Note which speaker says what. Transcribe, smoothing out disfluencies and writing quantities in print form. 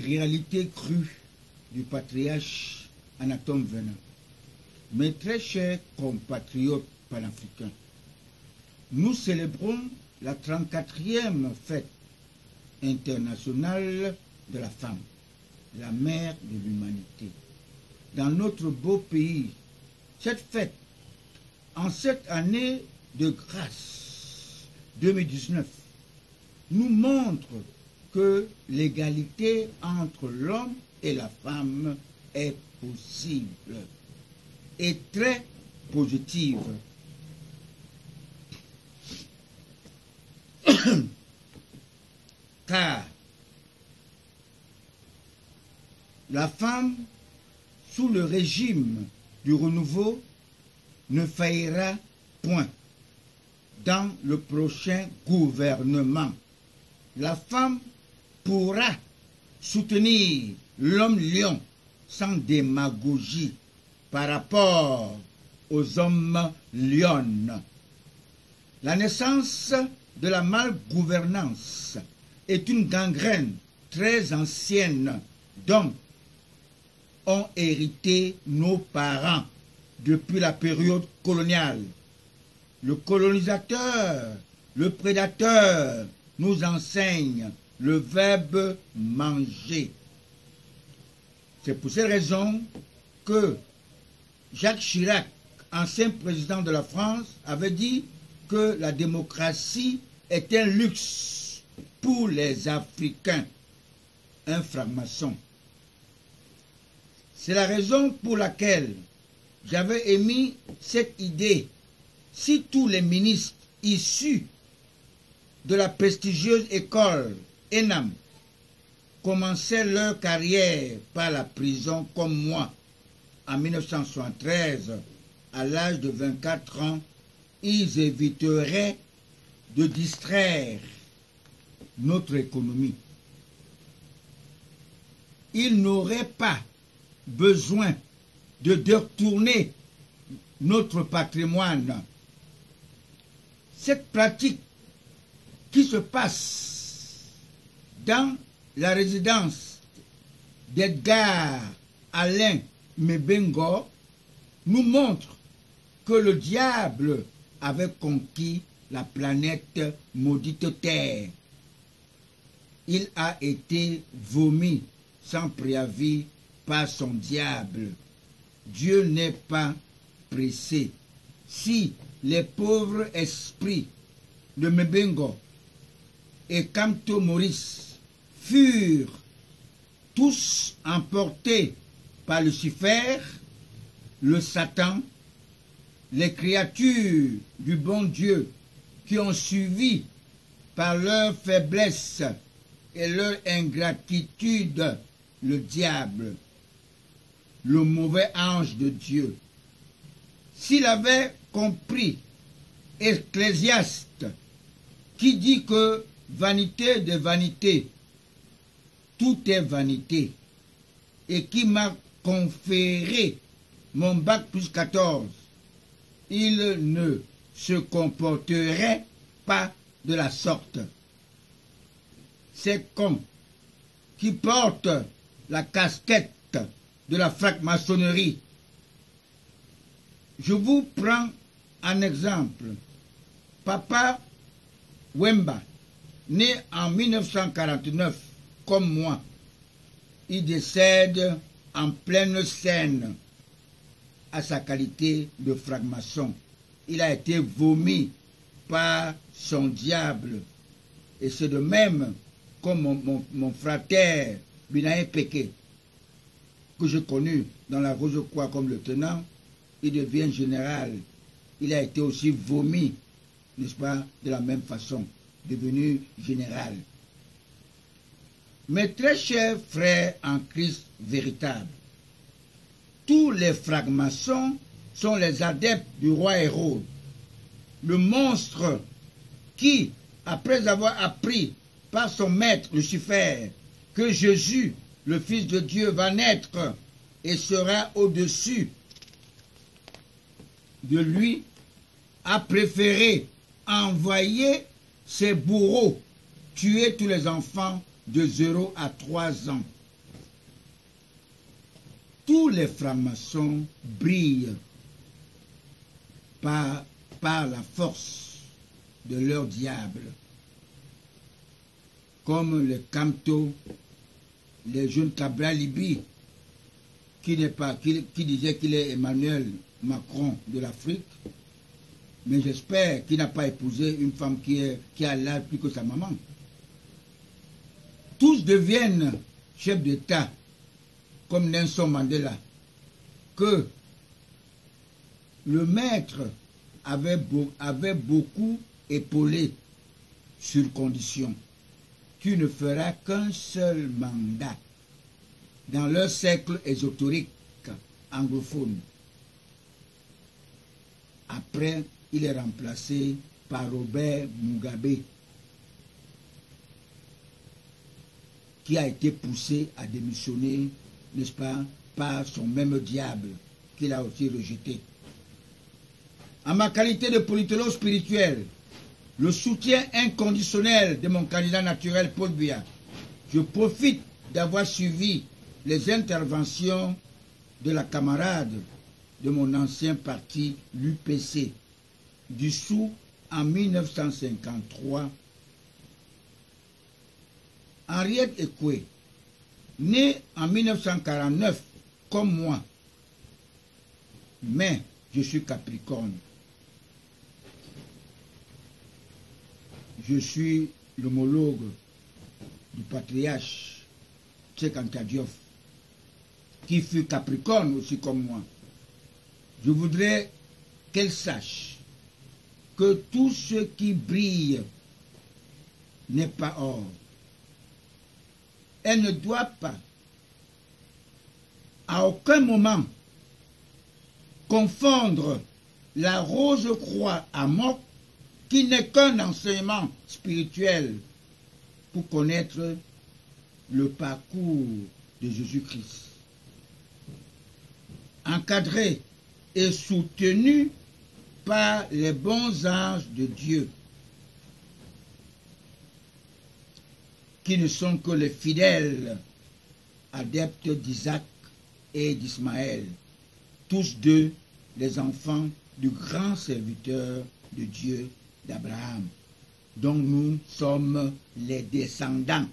Speaker 1: réalité crue du patriarche Anatome Venin. Mes très chers compatriotes panafricains, nous célébrons la 34e fête internationale de la femme, la mère de l'humanité. Dans notre beau pays, cette fête, en cette année de grâce 2019, nous montre que l'égalité entre l'homme et la femme est possible et très positive. Car la femme, sous le régime du renouveau, ne faillira point dans le prochain gouvernement. La femme pourra soutenir l'homme-lion sans démagogie par rapport aux hommes lionnes. La naissance de la malgouvernance est une gangrène très ancienne dont ont hérité nos parents depuis la période coloniale. Le colonisateur, le prédateur nous enseigne le verbe manger. C'est pour cette raison que Jacques Chirac, ancien président de la France, avait dit que la démocratie est un luxe pour les Africains, un franc-maçon. C'est la raison pour laquelle j'avais émis cette idée. Si tous les ministres issus de la prestigieuse école ENAM commençaient leur carrière par la prison comme moi, en 1973, à l'âge de 24 ans, ils éviteraient de distraire notre économie. Ils n'auraient pas besoin de détourner notre patrimoine. Cette pratique qui se passe dans la résidence d'Edgar Alain Mebengo nous montre que le diable avait conquis la planète maudite Terre. Il a été vomi sans préavis par son diable. Dieu n'est pas pressé. Si les pauvres esprits de Mebengo et Kamto Maurice furent tous emportés par Lucifer, le Satan, les créatures du bon Dieu qui ont suivi par leur faiblesse et leur ingratitude le diable, le mauvais ange de Dieu. S'il avait compris Ecclésiaste qui dit que vanité de vanité, tout est vanité, et qui m'a conféré mon bac plus 14, il ne se comporterait pas de la sorte. Ces cons qui portent la casquette de la franc-maçonnerie. Je vous prends un exemple. Papa Wemba, né en 1949, comme moi, il décède en pleine scène à sa qualité de franc-maçon. Il a été vomi par son diable. Et c'est de même comme mon frère Binaye Péké, que j'ai connu dans la Rose-Croix comme lieutenant, il devient général. Il a été aussi vomi, n'est-ce pas, de la même façon, devenu général. Mes très chers frères en Christ véritable, tous les francs-maçons sont les adeptes du roi Hérode, le monstre qui, après avoir appris par son maître Lucifer que Jésus, le Fils de Dieu, va naître et sera au-dessus de lui, a préféré envoyer ses bourreaux tuer tous les enfants de 0 à 3 ans tous les francs-maçons brillent par la force de leur diable, comme les Camto, les jeunes Cabral Libi, qui disait qu'il est Emmanuel Macron de l'Afrique, mais j'espère qu'il n'a pas épousé une femme qui a l'âge plus que sa maman. Tous deviennent chefs d'État, comme Nelson Mandela, que le maître avait beaucoup épaulé sur condition. Tu ne feras qu'un seul mandat dans leur cercle ésotérique anglophone. Après, il est remplacé par Robert Mugabe, qui a été poussé à démissionner, n'est-ce pas, par son même diable, qu'il a aussi rejeté. En ma qualité de politologue spirituel, le soutien inconditionnel de mon candidat naturel Paul Biya, je profite d'avoir suivi les interventions de la camarade de mon ancien parti, l'UPC, dissous en 1953, Henriette Ekwe, née en 1949 comme moi, mais je suis Capricorne. Je suis l'homologue du patriarche Cheikh Anta Diop, qui fut Capricorne aussi comme moi. Je voudrais qu'elle sache que tout ce qui brille n'est pas or. Elle ne doit pas, à aucun moment, confondre la rose croix à Amok, qui n'est qu'un enseignement spirituel pour connaître le parcours de Jésus-Christ. Encadré et soutenu par les bons anges de Dieu, qui ne sont que les fidèles adeptes d'Isaac et d'Ismaël, tous deux les enfants du grand serviteur de Dieu d'Abraham, dont nous sommes les descendants.